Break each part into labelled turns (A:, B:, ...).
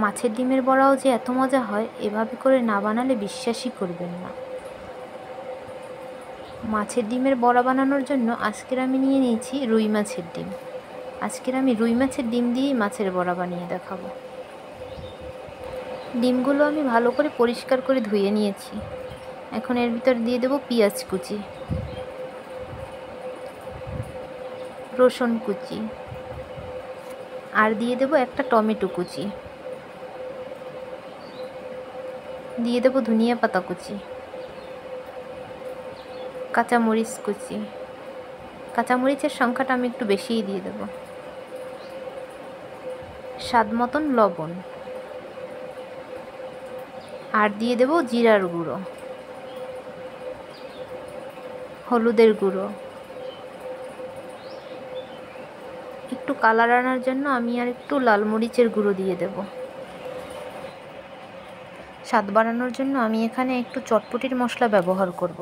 A: মাছের ডিমের বড়াও যে এত মজা হয় এভাবে করে না বানালে বিশ্বাসই করবেন না। মাছের ডিমের বড়া বানানোর জন্য আজকের আমি নিয়ে নিয়েছি রুই মাছের ডিম। আজকের আমি রুই মাছের ডিম দিয়েই মাছের বড়া বানিয়ে দেখাবো। ডিমগুলো আমি ভালো করে পরিষ্কার করে ধুয়ে নিয়েছি। এখন এর ভিতর দিয়ে দেবো পেঁয়াজ কুচি, রসুন কুচি, আর দিয়ে দেবো একটা টমেটো কুচি, দিয়ে দেবো ধনিয়া পাতা কুচি, কাঁচামরিচ কুচি। কাঁচামরিচের সংখ্যাটা আমি একটু বেশিই দিয়ে দেব। স্বাদ মতন লবণ, আর দিয়ে দেব জিরার গুঁড়ো, হলুদের গুঁড়ো। একটু কালার আনার জন্য আমি আর একটু লাল মরিচের গুঁড়ো দিয়ে দেব। স্বাদ বাড়ানোর জন্য আমি এখানে একটু চটপটির মশলা ব্যবহার করব।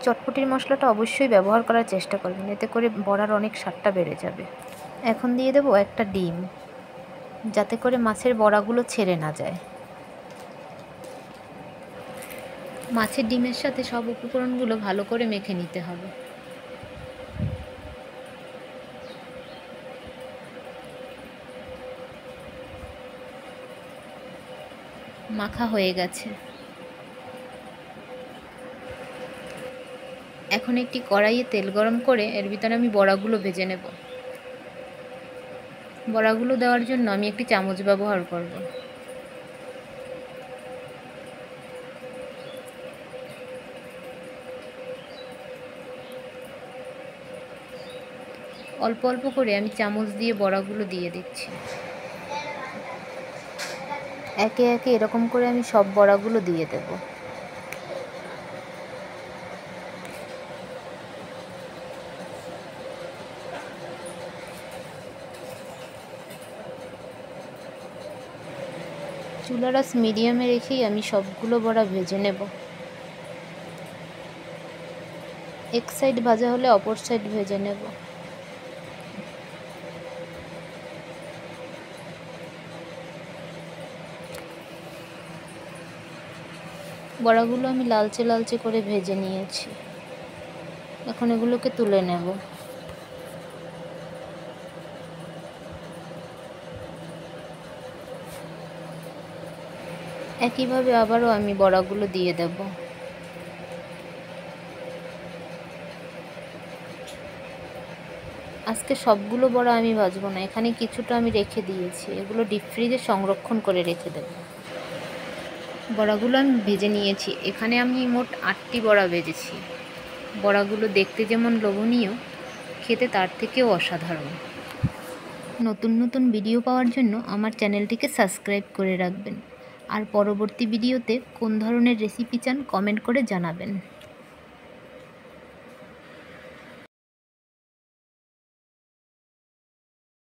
A: চটপটির মশলাটা অবশ্যই ব্যবহার করার চেষ্টা করবেন, এতে করে বড়ার অনেক স্বাদটা বেড়ে যাবে। এখন দিয়ে দেব একটা ডিম, যাতে করে মাছের বড়াগুলো ছেড়ে না যায়। মাছের ডিমের সাথে সব উপকরণগুলো ভালো করে মেখে নিতে হবে। মাখা হয়ে গেছে। এখন একটি কড়াইয়ে তেল গরম করে এর ভিতরে আমি বড়াগুলো ভেজে নেব। বড়াগুলো দেওয়ার জন্য আমি একটি চামচ ব্যবহার করব। অল্প অল্প করে আমি চামচ দিয়ে বড়াগুলো দিয়ে দিচ্ছি। একে একে এরকম করে আমি সব বড়াগুলো দিয়ে দেব। চুলার আঁচ মিডিয়ামে রেখেই আমি সবগুলো বড়া ভেজে নেব। এক সাইড ভাজা হলে অপর সাইড ভেজে নেব। বড়াগুলো আমি লালচে লালচে করে ভেজে নিয়েছি। এখন এগুলোকে তুলে নেব। একইভাবে আবারও আমি বড়াগুলো দিয়ে দেব। আজকে সবগুলো বড়া আমি ভাজবো না, এখানে কিছুটা আমি রেখে দিয়েছি, এগুলো ডিপ ফ্রিজে সংরক্ষণ করে রেখে দেব। বড়াগুলো আমি ভেজে নিয়েছি, এখানে আমি মোট 8টি বড়া ভেজেছি। বড়াগুলো দেখতে যেমন লোভনীয়, খেতে তার থেকেও অসাধারণ। নতুন নতুন ভিডিও পাওয়ার জন্য আমার চ্যানেলটিকে সাবস্ক্রাইব করে রাখবেন। আর পরবর্তী ভিডিওতে কোন ধরনের রেসিপি চান কমেন্ট করে জানাবেন।